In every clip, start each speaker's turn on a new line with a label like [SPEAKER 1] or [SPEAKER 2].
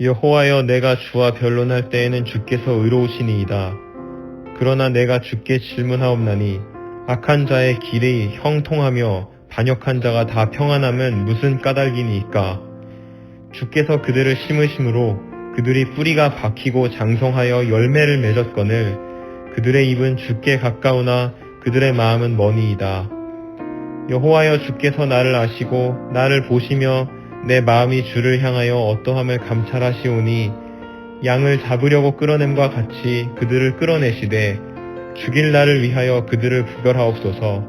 [SPEAKER 1] 여호와여, 내가 주와 변론할 때에는 주께서 의로우시니이다. 그러나 내가 주께 질문하옵나니 악한 자의 길이 형통하며 반역한 자가 다 평안함은 무슨 까닭이니이까? 주께서 그들을 심으심으로 그들이 뿌리가 박히고 장성하여 열매를 맺었거늘 그들의 입은 주께 가까우나 그들의 마음은 머니이다. 여호와여, 주께서 나를 아시고 나를 보시며 내 마음이 주를 향하여 어떠함을 감찰하시오니 양을 잡으려고 끌어냄과 같이 그들을 끌어내시되 죽일 날을 위하여 그들을 구별하옵소서.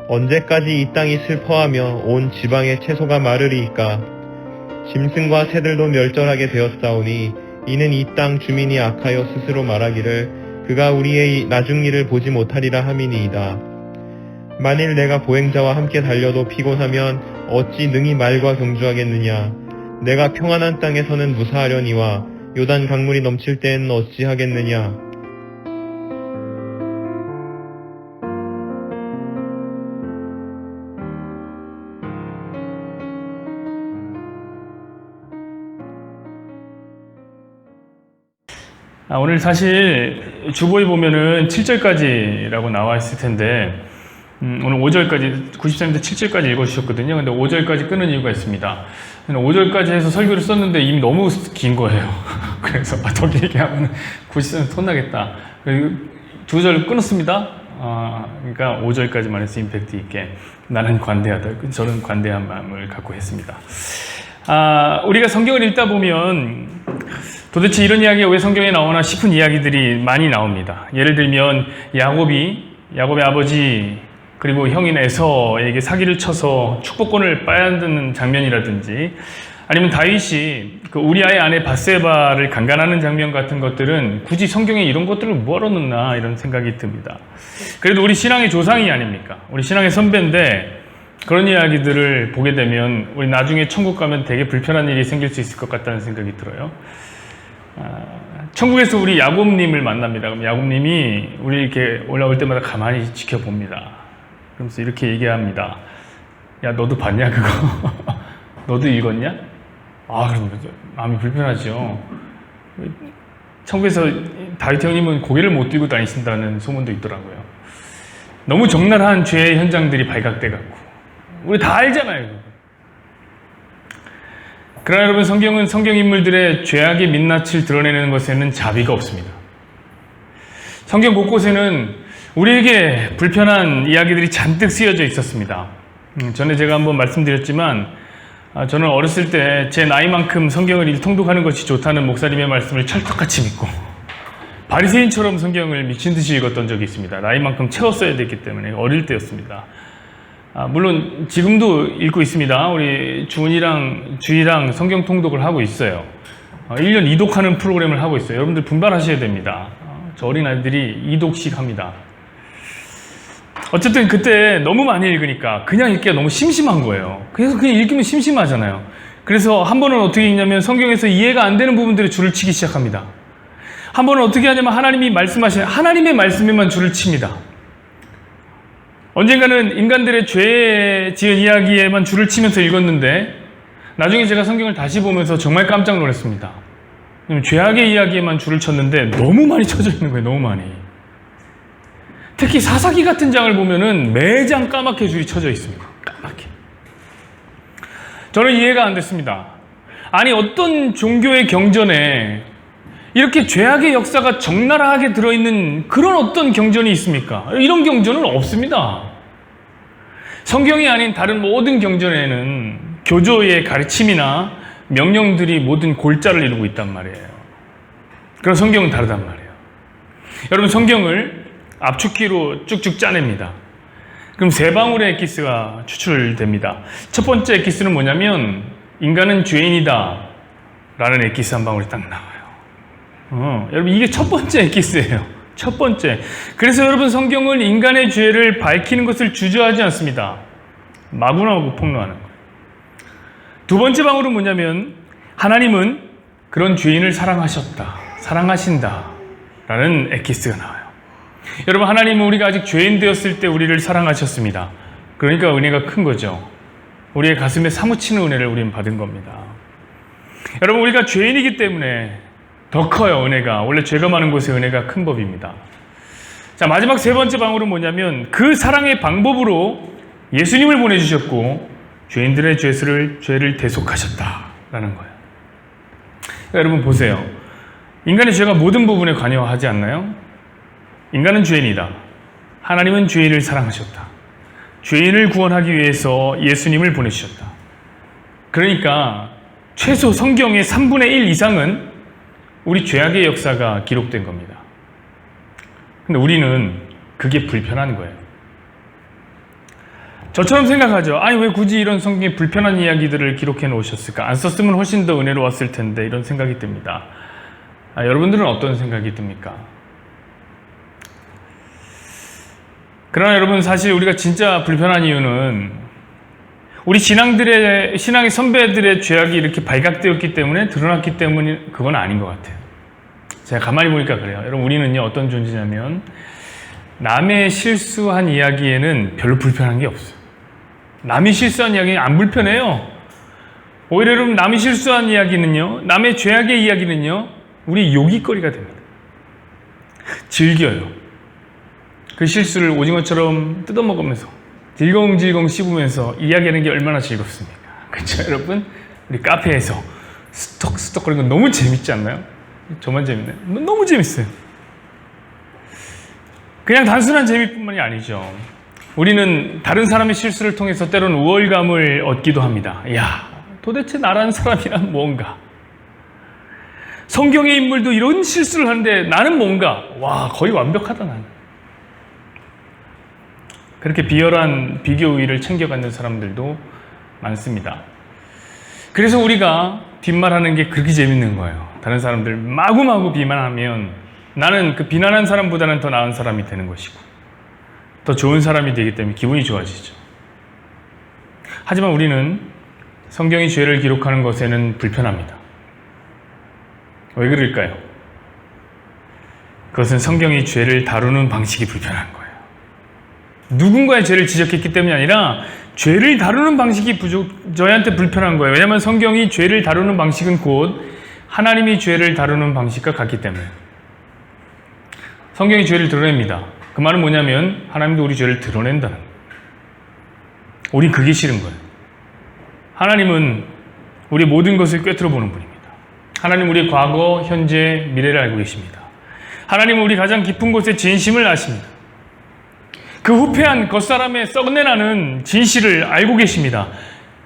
[SPEAKER 1] 언제까지 이 땅이 슬퍼하며 온 지방의 채소가 마르리이까? 짐승과 새들도 멸절하게 되었사오니 이는 이 땅 주민이 악하여 스스로 말하기를 그가 우리의 나중 일을 보지 못하리라 함이니이다. 만일 내가 보행자와 함께 달려도 피곤하면 어찌 능히 말과 경주하겠느냐? 내가 평안한 땅에서는 무사하려니와 요단 강물이 넘칠 때에는 어찌 하겠느냐?
[SPEAKER 2] 오늘 사실 주보에 보면은 7절까지라고 나와 있을 텐데 오늘 5절까지 93년도 7절까지 읽어주셨거든요. 근데 5절까지 끊은 이유가 있습니다. 5절까지 해서 설교를 썼는데 이미 너무 긴 거예요. 그래서 더 길게 하면 93년 혼나겠다. 두 절 끊었습니다. 그러니까 5절까지만 해서 임팩트 있게 나는 관대하다. 저는 관대한 마음을 갖고 했습니다. 우리가 성경을 읽다 보면 도대체 이런 이야기가 왜 성경에 나오나 싶은 이야기들이 많이 나옵니다. 예를 들면 야곱의 아버지 그리고 형인 에서에게 사기를 쳐서 축복권을 빼앗는 장면이라든지 아니면 다윗이 그 우리아의 아내 밧세바를 강간하는 장면 같은 것들은 굳이 성경에 이런 것들을 뭐하러 넣나 이런 생각이 듭니다. 그래도 우리 신앙의 조상이 아닙니까? 우리 신앙의 선배인데 그런 이야기들을 보게 되면 우리 나중에 천국 가면 되게 불편한 일이 생길 수 있을 것 같다는 생각이 들어요. 천국에서 우리 야곱님을 만납니다. 그럼 야곱님이 우리 이렇게 올라올 때마다 가만히 지켜봅니다. 그러면서 이렇게 얘기합니다. 야, 너도 봤냐 그거? 너도 읽었냐? 그럼 마음이 불편하죠. 천국에서 다윗 형님은 고개를 못 들고 다니신다는 소문도 있더라고요. 너무 적나라한 죄의 현장들이 발각돼 갖고 우리 다 알잖아요. 그러나 여러분, 성경은 성경 인물들의 죄악의 민낯을 드러내는 것에는 자비가 없습니다. 성경 곳곳에는 우리에게 불편한 이야기들이 잔뜩 쓰여져 있었습니다. 전에 제가 한번 말씀드렸지만 저는 어렸을 때 제 나이만큼 성경을 통독하는 것이 좋다는 목사님의 말씀을 찰떡같이 믿고 바리새인처럼 성경을 미친 듯이 읽었던 적이 있습니다. 나이만큼 채웠어야 됐기 때문에 어릴 때였습니다. 물론 지금도 읽고 있습니다. 우리 주희랑 성경 통독을 하고 있어요. 1년 2독하는 프로그램을 하고 있어요. 여러분들 분발하셔야 됩니다. 저 어린아이들이 2독씩 합니다. 어쨌든 그때 너무 많이 읽으니까 그냥 읽기가 너무 심심한 거예요. 그래서 그냥 읽으면 심심하잖아요. 그래서 한 번은 어떻게 읽냐면 성경에서 이해가 안 되는 부분들에 줄을 치기 시작합니다. 한 번은 어떻게 하냐면 하나님이 말씀하신 하나님의 말씀에만 줄을 칩니다. 언젠가는 인간들의 죄에 지은 이야기에만 줄을 치면서 읽었는데 나중에 제가 성경을 다시 보면서 정말 깜짝 놀랐습니다. 죄악의 이야기에만 줄을 쳤는데 너무 많이 쳐져 있는 거예요. 너무 많이. 특히 사사기 같은 장을 보면은 매장 까맣게 줄이 쳐져 있습니다. 까맣게. 저는 이해가 안 됐습니다. 아니, 어떤 종교의 경전에 이렇게 죄악의 역사가 적나라하게 들어있는 그런 어떤 경전이 있습니까? 이런 경전은 없습니다. 성경이 아닌 다른 모든 경전에는 교조의 가르침이나 명령들이 모든 골자를 이루고 있단 말이에요. 그럼 성경은 다르단 말이에요. 여러분, 성경을 압축기로 쭉쭉 짜냅니다. 그럼 세 방울의 엑기스가 추출됩니다. 첫 번째 엑기스는 뭐냐면 인간은 죄인이다 라는 엑기스 한 방울이 딱 나와요. 여러분, 이게 첫 번째 엑기스예요. 첫 번째. 그래서 여러분, 성경은 인간의 죄를 밝히는 것을 주저하지 않습니다. 마구나오고 폭로하는 거예요. 두 번째 방울은 뭐냐면 하나님은 그런 죄인을 사랑하신다 라는 엑기스가 나와요. 여러분, 하나님은 우리가 아직 죄인 되었을 때 우리를 사랑하셨습니다. 그러니까 은혜가 큰 거죠. 우리의 가슴에 사무치는 은혜를 우리는 받은 겁니다. 여러분, 우리가 죄인이기 때문에 더 커요, 은혜가. 원래 죄가 많은 곳에 은혜가 큰 법입니다. 자, 마지막 세 번째 방울은 뭐냐면 그 사랑의 방법으로 예수님을 보내주셨고 죄인들의 죄를 대속하셨다라는 거예요. 여러분 보세요. 인간의 죄가 모든 부분에 관여하지 않나요? 인간은 죄인이다. 하나님은 죄인을 사랑하셨다. 죄인을 구원하기 위해서 예수님을 보내주셨다. 그러니까 최소 성경의 3분의 1 이상은 우리 죄악의 역사가 기록된 겁니다. 근데 우리는 그게 불편한 거예요. 저처럼 생각하죠. 아니, 왜 굳이 이런 성경에 불편한 이야기들을 기록해 놓으셨을까? 안 썼으면 훨씬 더 은혜로웠을 텐데, 이런 생각이 듭니다. 여러분들은 어떤 생각이 듭니까? 그러나 여러분, 사실 우리가 진짜 불편한 이유는 우리 신앙의 선배들의 죄악이 이렇게 발각되었기 때문에, 드러났기 때문에 그건 아닌 것 같아요. 제가 가만히 보니까 그래요. 여러분, 우리는요, 어떤 존재냐면 남의 실수한 이야기에는 별로 불편한 게 없어요. 남이 실수한 이야기는 안 불편해요. 오히려 여러분, 남이 실수한 이야기는요, 남의 죄악의 이야기는요, 우리 요깃거리가 됩니다. 즐겨요. 그 실수를 오징어처럼 뜯어먹으면서 질겅질겅 씹으면서 이야기하는 게 얼마나 즐겁습니까? 그렇죠, 여러분? 우리 카페에서 스톡스톡거리는 거 너무 재밌지 않나요? 저만 재밌나요? 너무 재밌어요. 그냥 단순한 재미뿐만이 아니죠. 우리는 다른 사람의 실수를 통해서 때로는 우월감을 얻기도 합니다. 야, 도대체 나라는 사람이란 뭔가? 성경의 인물도 이런 실수를 하는데 나는 뭔가? 와, 거의 완벽하다 나는. 그렇게 비열한 비교 우위를 챙겨가는 사람들도 많습니다. 그래서 우리가 뒷말하는 게 그렇게 재밌는 거예요. 다른 사람들 마구마구 비난하면 나는 그 비난한 사람보다는 더 나은 사람이 되는 것이고 더 좋은 사람이 되기 때문에 기분이 좋아지죠. 하지만 우리는 성경이 죄를 기록하는 것에는 불편합니다. 왜 그럴까요? 그것은 성경이 죄를 다루는 방식이 불편한 거예요. 누군가의 죄를 지적했기 때문이 아니라 죄를 다루는 방식이 저희한테 불편한 거예요. 왜냐하면 성경이 죄를 다루는 방식은 곧 하나님이 죄를 다루는 방식과 같기 때문에. 성경이 죄를 드러냅니다. 그 말은 뭐냐면 하나님도 우리 죄를 드러낸다는 거예요. 우린 그게 싫은 거예요. 하나님은 우리 모든 것을 꿰뚫어 보는 분입니다. 하나님 우리의 과거, 현재, 미래를 알고 계십니다. 하나님은 우리 가장 깊은 곳의 진심을 아십니다. 그 후패한 겉사람의 썩내나는 진실을 알고 계십니다.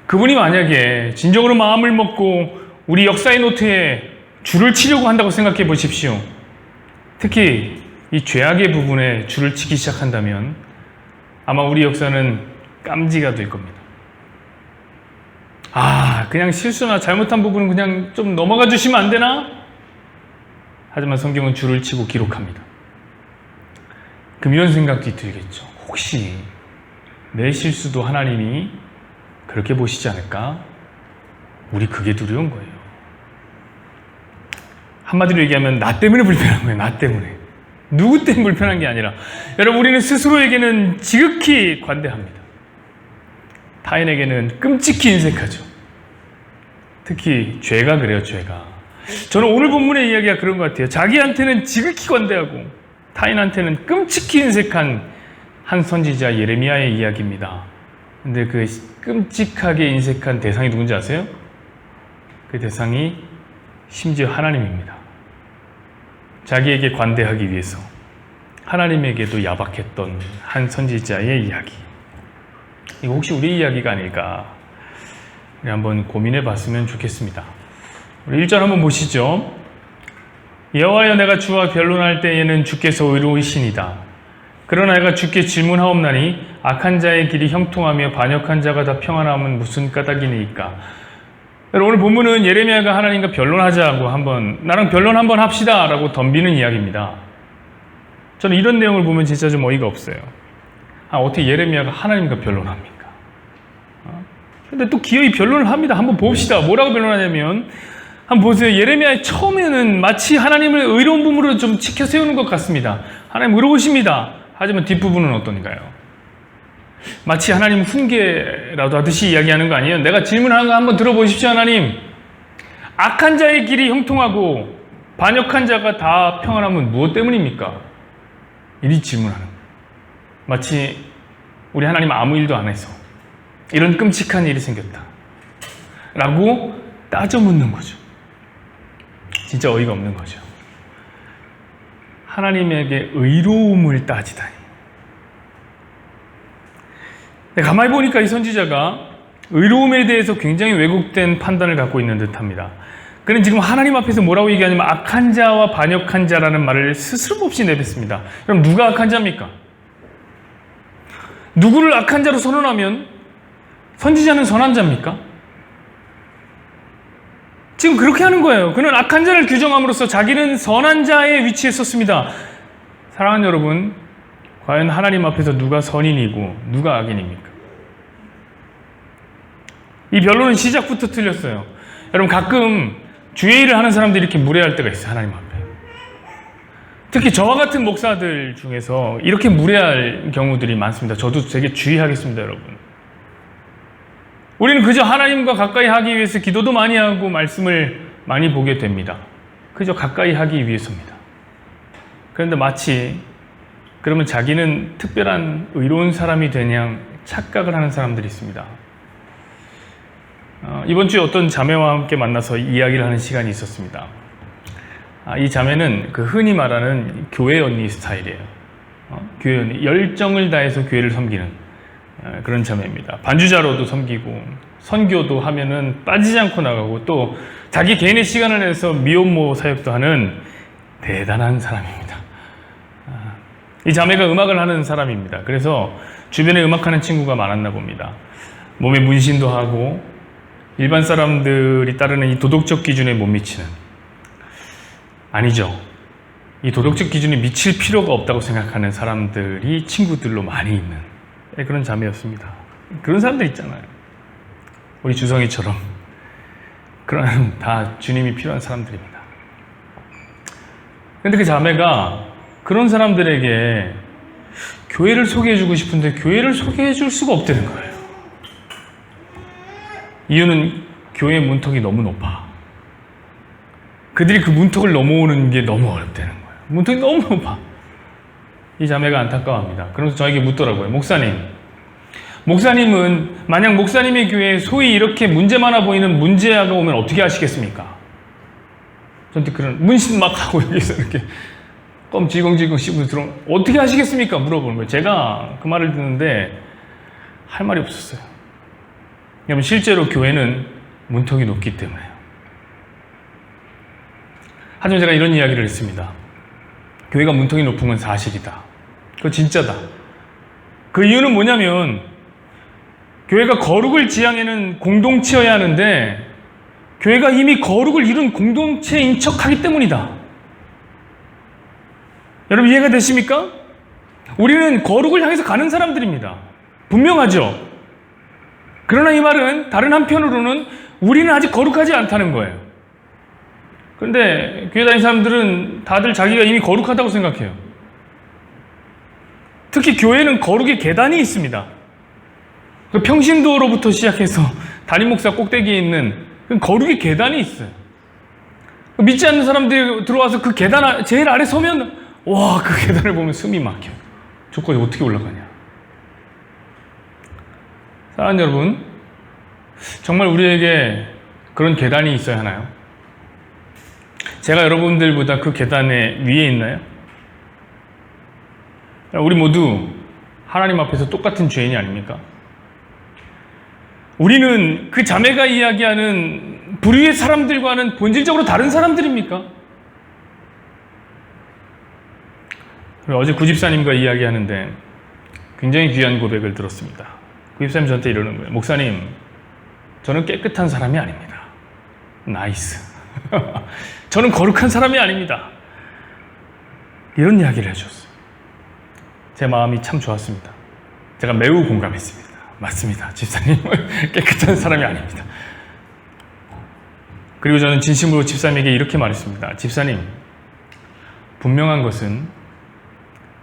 [SPEAKER 2] 그분이 만약에 진정으로 마음을 먹고 우리 역사의 노트에 줄을 치려고 한다고 생각해 보십시오. 특히 이 죄악의 부분에 줄을 치기 시작한다면 아마 우리 역사는 깜지가 될 겁니다. 그냥 실수나 잘못한 부분은 그냥 좀 넘어가 주시면 안 되나? 하지만 성경은 줄을 치고 기록합니다. 그럼 이런 생각이 들겠죠. 혹시 내 실수도 하나님이 그렇게 보시지 않을까? 우리 그게 두려운 거예요. 한마디로 얘기하면 나 때문에 불편한 거예요. 나 때문에. 누구 때문에 불편한 게 아니라 여러분, 우리는 스스로에게는 지극히 관대합니다. 타인에게는 끔찍히 인색하죠. 특히 죄가 그래요. 죄가. 저는 오늘 본문의 이야기가 그런 것 같아요. 자기한테는 지극히 관대하고 타인한테는 끔찍히 인색한 한 선지자 예레미야의 이야기입니다. 근데 그 끔찍하게 인색한 대상이 누군지 아세요? 그 대상이 심지어 하나님입니다. 자기에게 관대하기 위해서 하나님에게도 야박했던 한 선지자의 이야기. 이거 혹시 우리 이야기가 아닐까? 우리 한번 고민해 봤으면 좋겠습니다. 우리 1절 한번 보시죠. 여호와여, 내가 주와 변론할 때에는 주께서 의로우시니이다. 그러나 내가 주께 질문하옵나니 악한 자의 길이 형통하며 반역한 자가 다 평안함은 무슨 까닭이니까. 오늘 본문은 예레미야가 하나님과 변론하자고 나랑 변론 한번 합시다 라고 덤비는 이야기입니다. 저는 이런 내용을 보면 진짜 좀 어이가 없어요. 어떻게 예레미야가 하나님과 변론합니까? 근데 또 기어이 변론을 합니다. 한번 봅시다. 뭐라고 변론하냐면, 한번 보세요. 예레미야의 처음에는 마치 하나님을 의로운 분으로 좀 치켜 세우는 것 같습니다. 하나님 의로우십니다. 하지만 뒷부분은 어떤가요? 마치 하나님 훈계라도 하듯이 이야기하는 거 아니에요? 내가 질문하는 거 한번 들어보십시오, 하나님. 악한 자의 길이 형통하고 반역한 자가 다 평안하면 무엇 때문입니까? 이리 질문하는 거예요. 마치 우리 하나님 아무 일도 안 해서 이런 끔찍한 일이 생겼다 라고 따져 묻는 거죠. 진짜 어이가 없는 거죠. 하나님에게 의로움을 따지다니. 가만히 보니까 이 선지자가 의로움에 대해서 굉장히 왜곡된 판단을 갖고 있는 듯합니다. 그는 지금 하나님 앞에서 뭐라고 얘기하냐면 악한 자와 반역한 자라는 말을 스스럼 없이 내뱉습니다. 그럼 누가 악한 자입니까? 누구를 악한 자로 선언하면 선지자는 선한 자입니까? 지금 그렇게 하는 거예요. 그는 악한 자를 규정함으로써 자기는 선한 자의 위치에 섰습니다. 사랑하는 여러분, 과연 하나님 앞에서 누가 선인이고 누가 악인입니까? 이 변론은 시작부터 틀렸어요. 여러분, 가끔 주의 일을 하는 사람들이 이렇게 무례할 때가 있어요. 하나님 앞에. 특히 저와 같은 목사들 중에서 이렇게 무례할 경우들이 많습니다. 저도 되게 주의하겠습니다, 여러분. 우리는 그저 하나님과 가까이 하기 위해서 기도도 많이 하고 말씀을 많이 보게 됩니다. 그저 가까이 하기 위해서입니다. 그런데 마치 그러면 자기는 특별한 의로운 사람이 되냐 착각을 하는 사람들이 있습니다. 이번 주에 어떤 자매와 함께 만나서 이야기를 하는 시간이 있었습니다. 이 자매는 그 흔히 말하는 교회 언니 스타일이에요. 교회 언니, 열정을 다해서 교회를 섬기는 그런 자매입니다. 반주자로도 섬기고 선교도 하면은 빠지지 않고 나가고 또 자기 개인의 시간을 내서 미혼모 사역도 하는 대단한 사람입니다. 이 자매가 음악을 하는 사람입니다. 그래서 주변에 음악하는 친구가 많았나 봅니다. 몸에 문신도 하고 일반 사람들이 따르는 이 도덕적 기준에 못 미치는, 아니죠, 이 도덕적 기준에 미칠 필요가 없다고 생각하는 사람들이 친구들로 많이 있는 그런 자매였습니다. 그런 사람들 있잖아요. 우리 주성이처럼 그런 다 주님이 필요한 사람들입니다. 그런데 그 자매가 그런 사람들에게 교회를 소개해주고 싶은데 교회를 소개해줄 수가 없다는 거예요. 이유는 교회 문턱이 너무 높아. 그들이 그 문턱을 넘어오는 게 너무 어렵다는 거예요. 문턱이 너무 높아. 이 자매가 안타까워합니다. 그러면서 저에게 묻더라고요. 목사님은 만약 목사님의 교회에 소위 이렇게 문제 많아 보이는 문제아가 오면 어떻게 하시겠습니까? 저한테 그런 문신 막 하고 여기서 이렇게 껌지공지공 씹으면서 들어오면 어떻게 하시겠습니까? 물어보는 거예요. 제가 그 말을 듣는데 할 말이 없었어요. 왜냐하면 실제로 교회는 문턱이 높기 때문에요. 하지만 제가 이런 이야기를 했습니다. 교회가 문턱이 높은 건 사실이다. 그거 진짜다. 그 이유는 뭐냐면 교회가 거룩을 지향하는 공동체여야 하는데 교회가 이미 거룩을 이룬 공동체인 척하기 때문이다. 여러분 이해가 되십니까? 우리는 거룩을 향해서 가는 사람들입니다. 분명하죠? 그러나 이 말은 다른 한편으로는 우리는 아직 거룩하지 않다는 거예요. 그런데 교회 다니는 사람들은 다들 자기가 이미 거룩하다고 생각해요. 특히 교회는 거룩의 계단이 있습니다. 그 평신도로부터 시작해서 담임 목사 꼭대기에 있는 그 거룩의 계단이 있어요. 믿지 않는 사람들이 들어와서 그 계단 제일 아래 서면 와, 그 계단을 보면 숨이 막혀. 저 거기 어떻게 올라가냐. 사랑하는 여러분, 정말 우리에게 그런 계단이 있어야 하나요? 제가 여러분들보다 그 계단의 위에 있나요? 우리 모두 하나님 앞에서 똑같은 죄인이 아닙니까? 우리는 그 자매가 이야기하는 불의의 사람들과는 본질적으로 다른 사람들입니까? 어제 구집사님과 이야기하는데 굉장히 귀한 고백을 들었습니다. 구집사님 저한테 이러는 거예요. 목사님, 저는 깨끗한 사람이 아닙니다. 나이스. 저는 거룩한 사람이 아닙니다. 이런 이야기를 해주셨어요. 제 마음이 참 좋았습니다. 제가 매우 공감했습니다. 맞습니다. 집사님은 깨끗한 사람이 아닙니다. 그리고 저는 진심으로 집사님에게 이렇게 말했습니다. 집사님, 분명한 것은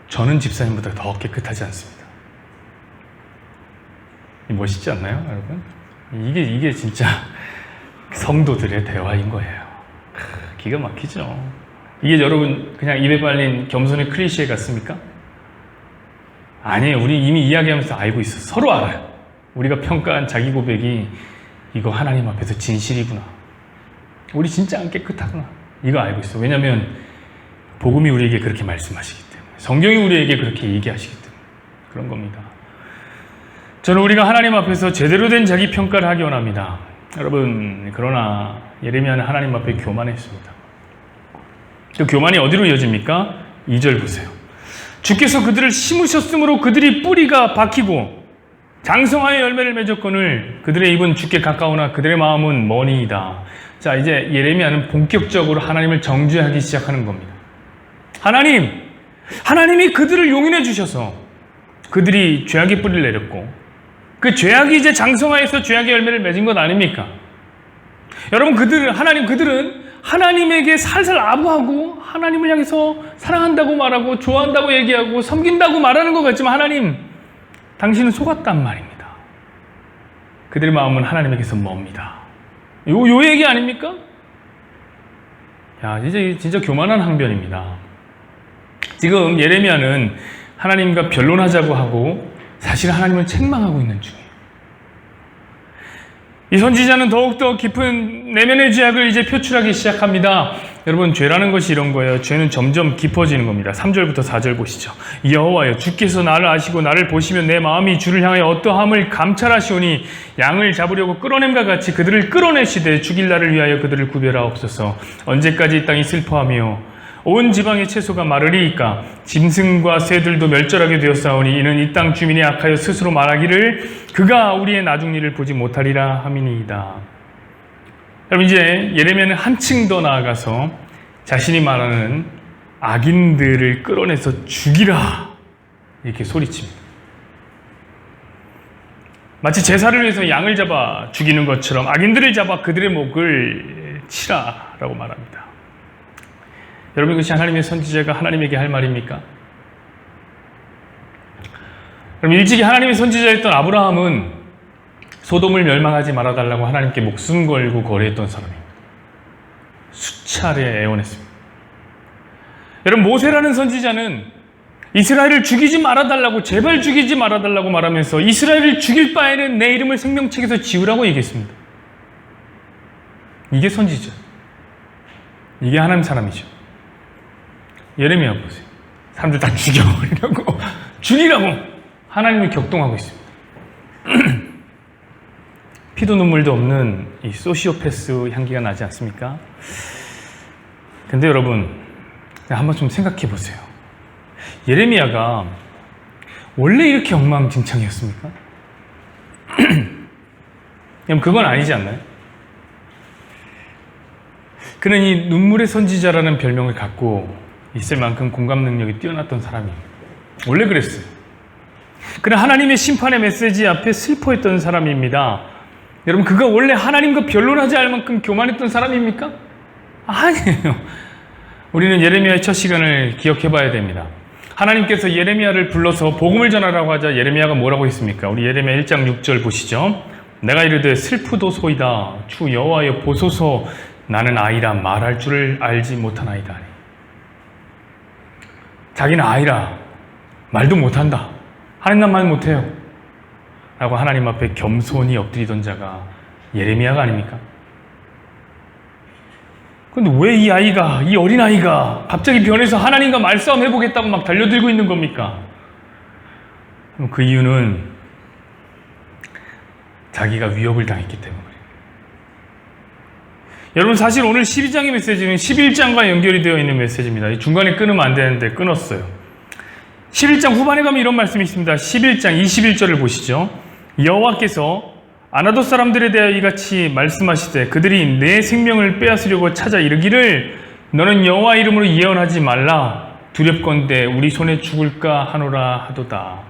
[SPEAKER 2] 저는 집사님보다 더 깨끗하지 않습니다. 멋있지 않나요, 여러분? 이게 진짜 성도들의 대화인 거예요. 기가 막히죠. 이게 여러분 그냥 입에 발린 겸손의 클리셰 같습니까? 아니에요. 우리 이미 이야기하면서 알고 있어. 서로 알아요. 우리가 평가한 자기 고백이 이거 하나님 앞에서 진실이구나. 우리 진짜 안 깨끗하구나. 이거 알고 있어. 왜냐하면 복음이 우리에게 그렇게 말씀하시기 때문에, 성경이 우리에게 그렇게 얘기하시기 때문에 그런 겁니다. 저는 우리가 하나님 앞에서 제대로 된 자기 평가를 하기 원합니다. 여러분, 그러나 예레미야는 하나님 앞에 교만했습니다. 그 교만이 어디로 이어집니까? 2절 보세요. 주께서 그들을 심으셨으므로 그들이 뿌리가 박히고 장성하여 열매를 맺었거늘 그들의 입은 주께 가까우나 그들의 마음은 머니이다. 자, 이제 예레미야는 본격적으로 하나님을 정죄하기 시작하는 겁니다. 하나님이 그들을 용인해 주셔서 그들이 죄악의 뿌리를 내렸고 그 죄악이 이제 장성하여서 죄악의 열매를 맺은 것 아닙니까? 여러분, 그들은 하나님에게 살살 아부하고 하나님을 향해서 사랑한다고 말하고 좋아한다고 얘기하고 섬긴다고 말하는 것 같지만 하나님, 당신은 속았단 말입니다. 그들의 마음은 하나님에게서 멉니다. 요 얘기 아닙니까? 야, 이제 진짜 교만한 항변입니다. 지금 예레미야는 하나님과 변론하자고 하고 사실 하나님을 책망하고 있는 중이에요. 이 선지자는 더욱더 깊은 내면의 죄악을 이제 표출하기 시작합니다. 여러분, 죄라는 것이 이런 거예요. 죄는 점점 깊어지는 겁니다. 3절부터 4절 보시죠. 여호와여, 주께서 나를 아시고 나를 보시면 내 마음이 주를 향하여 어떠함을 감찰하시오니 양을 잡으려고 끌어냄과 같이 그들을 끌어내시되 죽일 날을 위하여 그들을 구별하옵소서. 언제까지 이 땅이 슬퍼하며 온 지방의 채소가 마르리이까? 짐승과 새들도 멸절하게 되었사오니 이는 이 땅 주민이 악하여 스스로 말하기를 그가 우리의 나중일을 보지 못하리라 함이니이다. 여러분, 이제 예레미야는 한층 더 나아가서 자신이 말하는 악인들을 끌어내서 죽이라 이렇게 소리칩니다. 마치 제사를 위해서 양을 잡아 죽이는 것처럼 악인들을 잡아 그들의 목을 치라라고 말합니다. 여러분, 이것이 하나님의 선지자가 하나님에게 할 말입니까? 그럼 일찍이 하나님의 선지자였던 아브라함은 소돔을 멸망하지 말아달라고 하나님께 목숨 걸고 거래했던 사람입니다. 수차례 애원했습니다. 여러분, 모세라는 선지자는 이스라엘을 죽이지 말아달라고, 제발 죽이지 말아달라고 말하면서 이스라엘을 죽일 바에는 내 이름을 생명책에서 지우라고 얘기했습니다. 이게 선지자. 이게 하나님 사람이죠. 예레미야 보세요. 사람들 다 죽이라고 하나님을 격동하고 있습니다. 피도 눈물도 없는 이 소시오패스 향기가 나지 않습니까? 근데 여러분, 한번 좀 생각해 보세요. 예레미야가 원래 이렇게 엉망진창이었습니까? 그건 아니지 않나요? 그는 이 눈물의 선지자라는 별명을 갖고 있을 만큼 공감 능력이 뛰어났던 사람이에요. 원래 그랬어요. 그는 하나님의 심판의 메시지 앞에 슬퍼했던 사람입니다. 여러분, 그가 원래 하나님과 변론하지 않을 만큼 교만했던 사람입니까? 아니에요. 우리는 예레미야의 첫 시간을 기억해 봐야 됩니다. 하나님께서 예레미야를 불러서 복음을 전하라고 하자 예레미야가 뭐라고 했습니까? 우리 예레미야 1장 6절 보시죠. 내가 이르되 슬프도소이다. 주 여호와여 보소서. 나는 아이라 말할 줄을 알지 못하나이다. 자기는 아이라 말도 못한다. 하나님 난 말 못해요. 라고 하나님 앞에 겸손히 엎드리던 자가 예레미야가 아닙니까? 그런데 왜 이 아이가, 이 어린아이가 갑자기 변해서 하나님과 말싸움 해보겠다고 막 달려들고 있는 겁니까? 그 이유는 자기가 위협을 당했기 때문에. 여러분, 사실 오늘 12장의 메시지는 11장과 연결이 되어 있는 메시지입니다. 중간에 끊으면 안 되는데 끊었어요. 11장 후반에 가면 이런 말씀이 있습니다. 11장 21절을 보시죠. 여호와께서 아나돗 사람들에 대하여 이같이 말씀하시되 그들이 내 생명을 빼앗으려고 찾아 이르기를 너는 여호와 이름으로 예언하지 말라. 두렵건대 우리 손에 죽을까 하노라 하도다.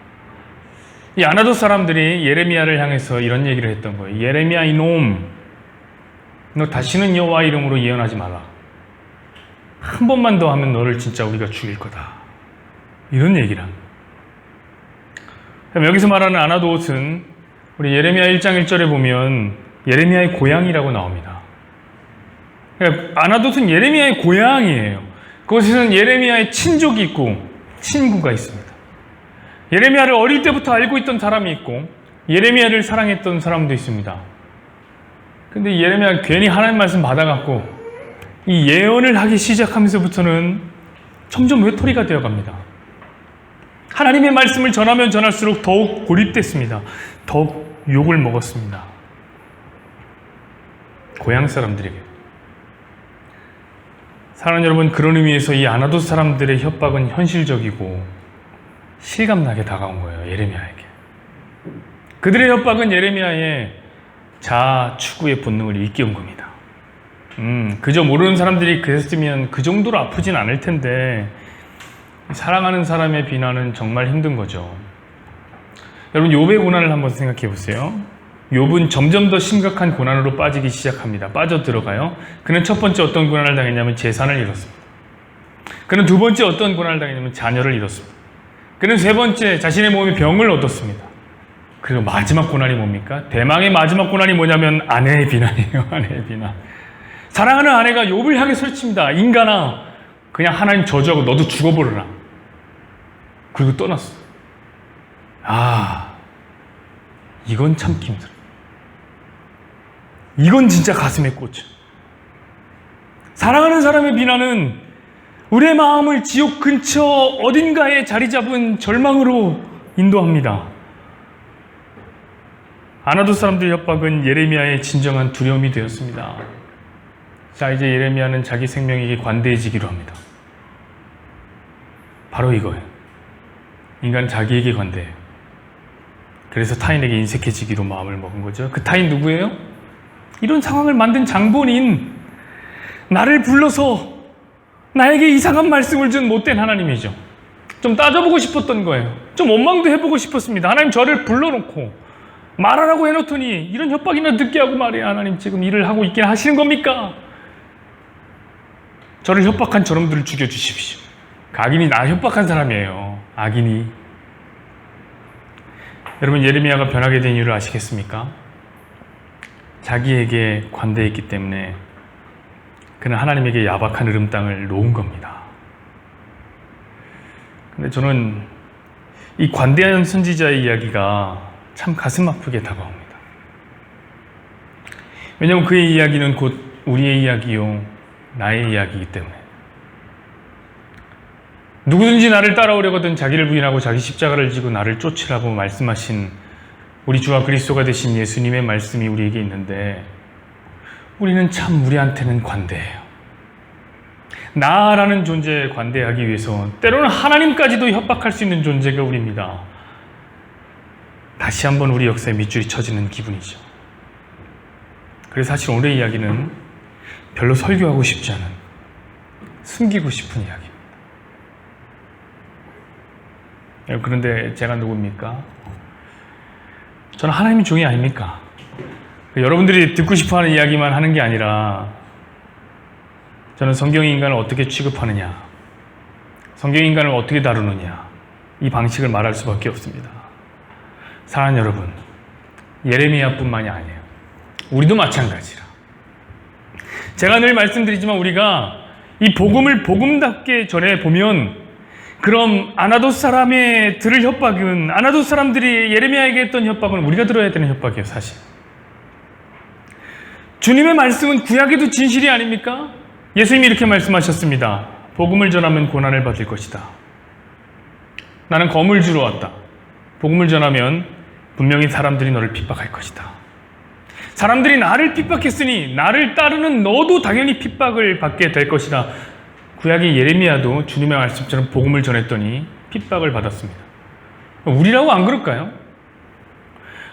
[SPEAKER 2] 이 아나돗 사람들이 예레미야를 향해서 이런 얘기를 했던 거예요. 예레미야 이놈, 너 다시는 여호와 이름으로 예언하지 말라. 한 번만 더 하면 너를 진짜 우리가 죽일 거다. 이런 얘기를 합니다. 여기서 말하는 아나돗은 우리 예레미야 1장 1절에 보면 예레미야의 고향이라고 나옵니다. 그러니까 아나돗은 예레미야의 고향이에요. 그곳에는 예레미야의 친족이 있고 친구가 있습니다. 예레미야를 어릴 때부터 알고 있던 사람이 있고 예레미야를 사랑했던 사람도 있습니다. 근데 예레미야가 괜히 하나님 말씀 받아갖고 이 예언을 하기 시작하면서부터는 점점 외톨이가 되어갑니다. 하나님의 말씀을 전하면 전할수록 더욱 고립됐습니다. 더욱 욕을 먹었습니다. 고향 사람들에게. 사랑하는 여러분, 그런 의미에서 이 아나돗 사람들의 협박은 현실적이고 실감나게 다가온 거예요. 예레미야에게. 그들의 협박은 예레미야의 자아 추구의 본능을 일깨운 겁니다. 그저 모르는 사람들이 그랬으면 그 정도로 아프진 않을 텐데 사랑하는 사람의 비난은 정말 힘든 거죠. 여러분, 욥의 고난을 한번 생각해 보세요. 욥은 점점 더 심각한 고난으로 빠지기 시작합니다. 빠져들어가요. 그는 첫 번째 어떤 고난을 당했냐면 재산을 잃었습니다. 그는 두 번째 어떤 고난을 당했냐면 자녀를 잃었습니다. 그는 세 번째 자신의 몸에 병을 얻었습니다. 그리고 마지막 고난이 뭡니까? 대망의 마지막 고난이 뭐냐면 아내의 비난이에요. 아내의 비난. 사랑하는 아내가 욥을 향해 소리칩니다. 인간아, 그냥 하나님 저주하고 너도 죽어버려라. 그리고 떠났어. 이건 참기 힘들어. 이건 진짜 가슴에 꽂혀. 사랑하는 사람의 비난은 우리의 마음을 지옥 근처 어딘가에 자리 잡은 절망으로 인도합니다. 아나돗 사람들의 협박은 예레미야의 진정한 두려움이 되었습니다. 자, 이제 예레미야는 자기 생명에게 관대해지기로 합니다. 바로 이거예요. 인간은 자기에게 관대해요. 그래서 타인에게 인색해지기로 마음을 먹은 거죠. 그 타인 누구예요? 이런 상황을 만든 장본인, 나를 불러서 나에게 이상한 말씀을 준 못된 하나님이죠. 좀 따져보고 싶었던 거예요. 좀 원망도 해보고 싶었습니다. 하나님, 저를 불러놓고 말하라고 해놓더니 이런 협박이나 듣게 하고 말이야. 하나님, 지금 일을 하고 있긴 하시는 겁니까? 저를 협박한 저놈들을 죽여주십시오. 그 악인이 나 협박한 사람이에요. 악인이. 여러분, 예레미야가 변하게 된 이유를 아시겠습니까? 자기에게 관대했기 때문에 그는 하나님에게 야박한 으름땅을 놓은 겁니다. 근데 저는 이 관대한 선지자의 이야기가 참 가슴 아프게 다가옵니다. 왜냐하면 그의 이야기는 곧 우리의 이야기요, 나의 이야기이기 때문에. 누구든지 나를 따라오려거든 자기를 부인하고 자기 십자가를 지고 나를 쫓으라고 말씀하신 우리 주와 그리스도가 되신 예수님의 말씀이 우리에게 있는데, 우리는 참 우리한테는 관대해요. 나라는 존재에 관대하기 위해서 때로는 하나님까지도 협박할 수 있는 존재가 우리입니다. 다시 한번 우리 역사에 밑줄이 쳐지는 기분이죠. 그래서 사실 오늘의 이야기는 별로 설교하고 싶지 않은, 숨기고 싶은 이야기입니다. 그런데 제가 누굽니까? 저는 하나님의 종이 아닙니까? 여러분들이 듣고 싶어하는 이야기만 하는 게 아니라 저는 성경 인간을 어떻게 취급하느냐, 성경 인간을 어떻게 다루느냐, 이 방식을 말할 수밖에 없습니다. 사랑하는 여러분, 예레미야뿐만이 아니에요. 우리도 마찬가지라. 제가 늘 말씀드리지만 우리가 이 복음을 복음답게 전해보면, 그럼 아나돗 사람의 들을 협박은, 아나돗 사람들이 예레미야에게 했던 협박은 우리가 들어야 되는 협박이에요. 사실 주님의 말씀은 구약에도 진실이 아닙니까? 예수님이 이렇게 말씀하셨습니다. 복음을 전하면 고난을 받을 것이다. 나는 검을 주러 왔다. 복음을 전하면 분명히 사람들이 너를 핍박할 것이다. 사람들이 나를 핍박했으니 나를 따르는 너도 당연히 핍박을 받게 될 것이다. 구약의 예레미야도 주님의 말씀처럼 복음을 전했더니 핍박을 받았습니다. 우리라고 안 그럴까요?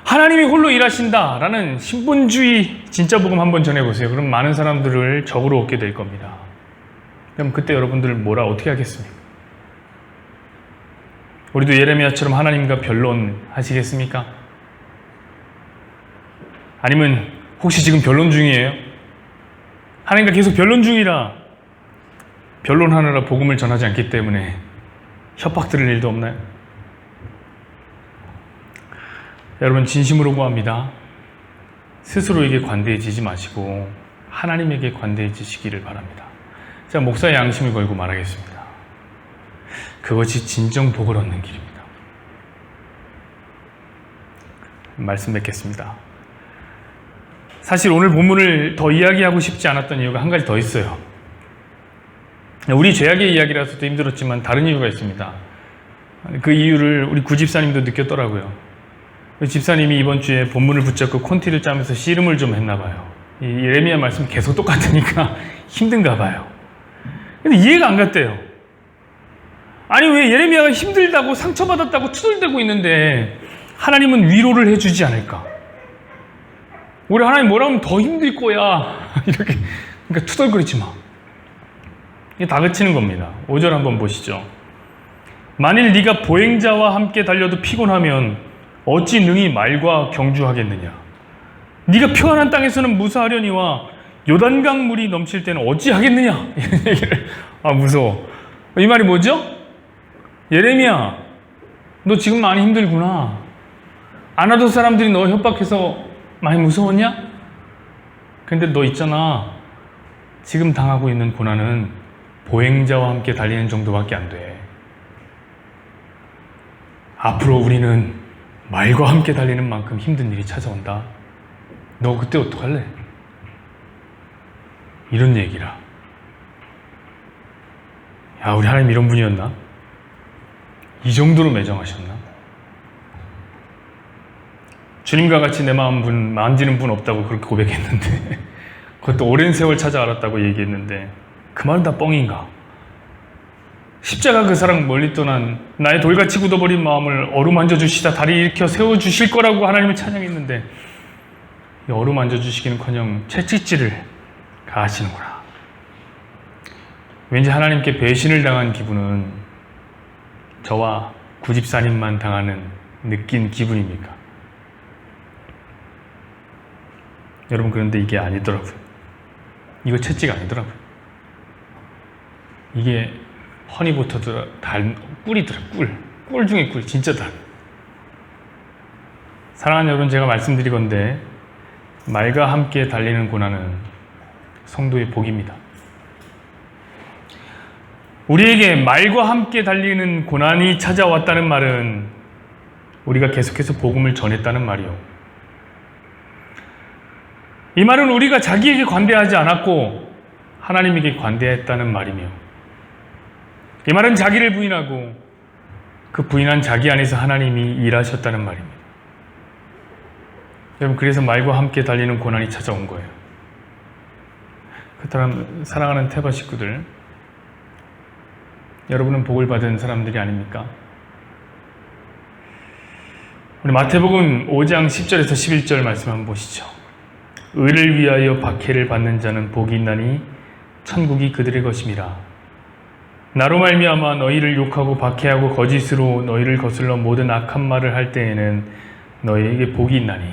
[SPEAKER 2] 하나님이 홀로 일하신다라는 신본주의 진짜 복음 한번 전해보세요. 그럼 많은 사람들을 적으로 얻게 될 겁니다. 그럼 그때 여러분들 뭐라 어떻게 하겠습니까? 우리도 예레미야처럼 하나님과 변론하시겠습니까? 아니면 혹시 지금 변론 중이에요? 하나님과 계속 변론 중이라 변론하느라 복음을 전하지 않기 때문에 협박 들을 일도 없나요? 여러분, 진심으로 구합니다. 스스로에게 관대해지지 마시고 하나님에게 관대해지시기를 바랍니다. 자, 목사의 양심을 걸고 말하겠습니다. 그것이 진정 복을 얻는 길입니다. 말씀 맺겠습니다. 사실 오늘 본문을 더 이야기하고 싶지 않았던 이유가 한 가지 더 있어요. 우리 죄악의 이야기라서도 힘들었지만 다른 이유가 있습니다. 그 이유를 우리 구집사님도 느꼈더라고요. 우리 집사님이 이번 주에 본문을 붙잡고 콘티를 짜면서 씨름을 좀 했나 봐요. 이 예레미야 말씀 계속 똑같으니까 힘든가 봐요. 근데 이해가 안 갔대요. 아니 왜 예레미야가 힘들다고 상처받았다고 투덜대고 있는데 하나님은 위로를 해주지 않을까? 우리 하나님 뭐라 하면 더 힘들 거야. 이렇게 그러니까 투덜거리지 마. 이게 다그치는 겁니다. 5절 한번 보시죠. 만일 네가 보행자와 함께 달려도 피곤하면 어찌 능히 말과 경주하겠느냐? 네가 평안한 땅에서는 무사하려니와 요단강 물이 넘칠 때는 어찌 하겠느냐? 이런 얘기를. 아 무서워. 이 말이 뭐죠? 예레미야, 너 지금 많이 힘들구나. 안 하던 사람들이 너 협박해서 많이 무서웠냐? 근데 너 있잖아. 지금 당하고 있는 고난은 보행자와 함께 달리는 정도밖에 안 돼. 앞으로 우리는 말과 함께 달리는 만큼 힘든 일이 찾아온다. 너 그때 어떡할래? 이런 얘기라. 야, 우리 하나님 이런 분이었나? 이 정도로 매정하셨나? 주님과 같이 내 마음 만지는 분 없다고 그렇게 고백했는데 그것도 오랜 세월 찾아 알았다고 얘기했는데 그 말은 다 뻥인가? 십자가 그 사랑 멀리 떠난 나의 돌같이 굳어버린 마음을 어루만져 주시다 다리 일으켜 세워주실 거라고 하나님을 찬양했는데 이 어루만져 주시기는커녕 채찍질을 가하시는구나. 왠지 하나님께 배신을 당한 기분은 저와 구집사님만 느낀 기분입니까? 여러분 그런데 이게 아니더라고요. 이거 채찍 아니더라고요. 이게 허니버터도 꿀이더라. 꿀 중에 꿀. 진짜 달. 사랑하는 여러분, 제가 말씀드리건대 말과 함께 달리는 고난은 성도의 복입니다. 우리에게 말과 함께 달리는 고난이 찾아왔다는 말은 우리가 계속해서 복음을 전했다는 말이요. 이 말은 우리가 자기에게 관대하지 않았고 하나님에게 관대했다는 말이며, 이 말은 자기를 부인하고 그 부인한 자기 안에서 하나님이 일하셨다는 말입니다. 여러분, 그래서 말과 함께 달리는 고난이 찾아온 거예요. 그렇다면 사랑하는 태바 식구들, 여러분은 복을 받은 사람들이 아닙니까? 우리 마태복음 5장 10절에서 11절 말씀 한번 보시죠. 의를 위하여 박해를 받는 자는 복이 있나니 천국이 그들의 것임이라. 나로 말미암아 너희를 욕하고 박해하고 거짓으로 너희를 거슬러 모든 악한 말을 할 때에는 너희에게 복이 있나니.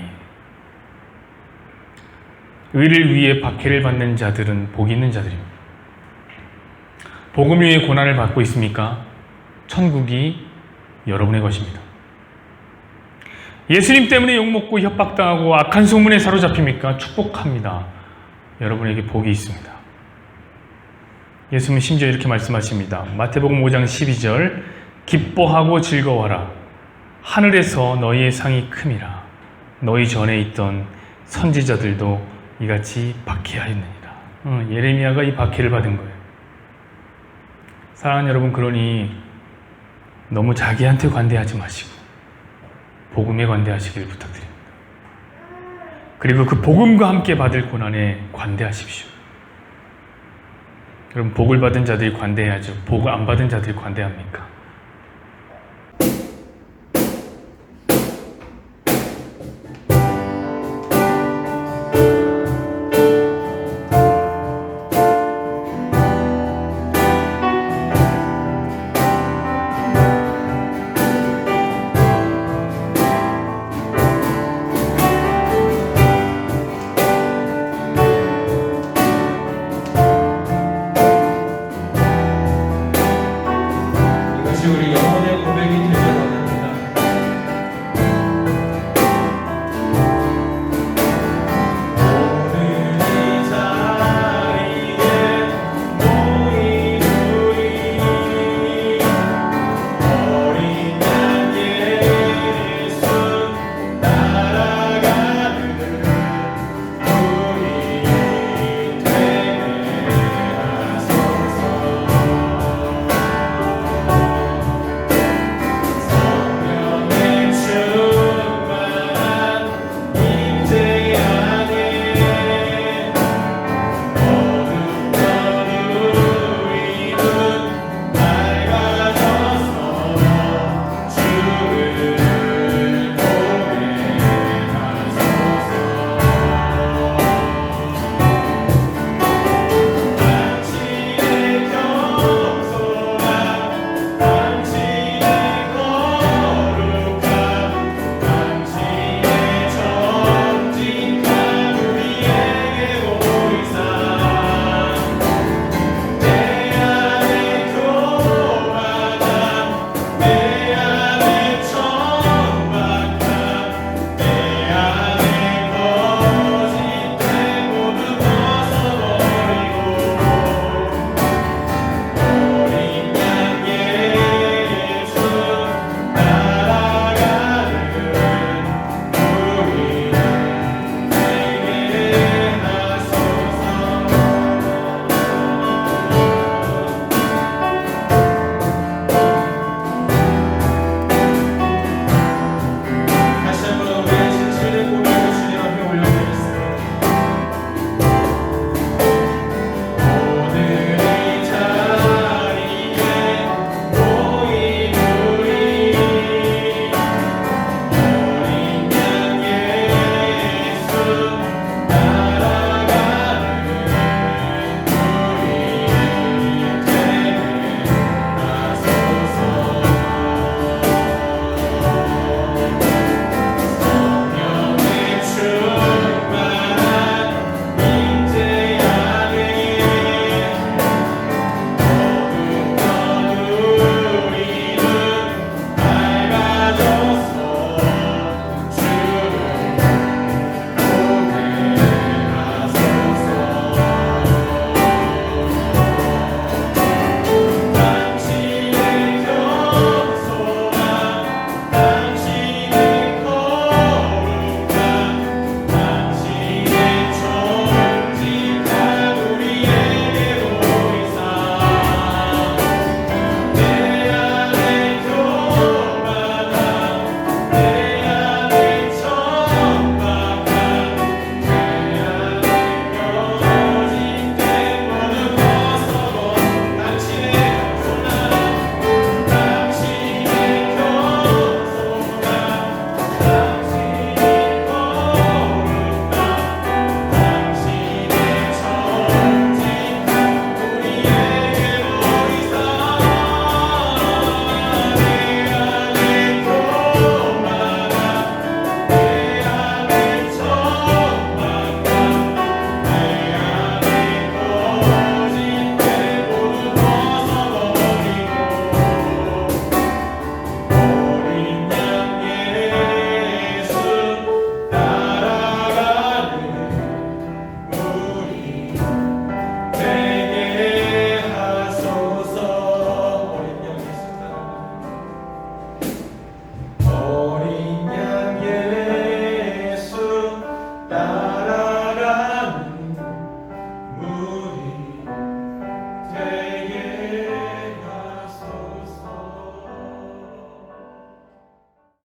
[SPEAKER 2] 의를 위해 박해를 받는 자들은 복이 있는 자들입니다. 복음 위에 고난을 받고 있습니까? 천국이 여러분의 것입니다. 예수님 때문에 욕먹고 협박당하고 악한 소문에 사로잡힙니까? 축복합니다. 여러분에게 복이 있습니다. 예수님은 심지어 이렇게 말씀하십니다. 마태복음 5장 12절, 기뻐하고 즐거워하라. 하늘에서 너희의 상이 큼이라. 너희 전에 있던 선지자들도 이같이 박해하였느니라. 예레미야가 이 박해를 받은 거예요. 사랑하는 여러분, 그러니 너무 자기한테 관대하지 마시고 복음에 관대하시길 부탁드립니다. 그리고 그 복음과 함께 받을 고난에 관대하십시오. 여러분, 복을 받은 자들이 관대해야죠. 복을 안 받은 자들이 관대합니까?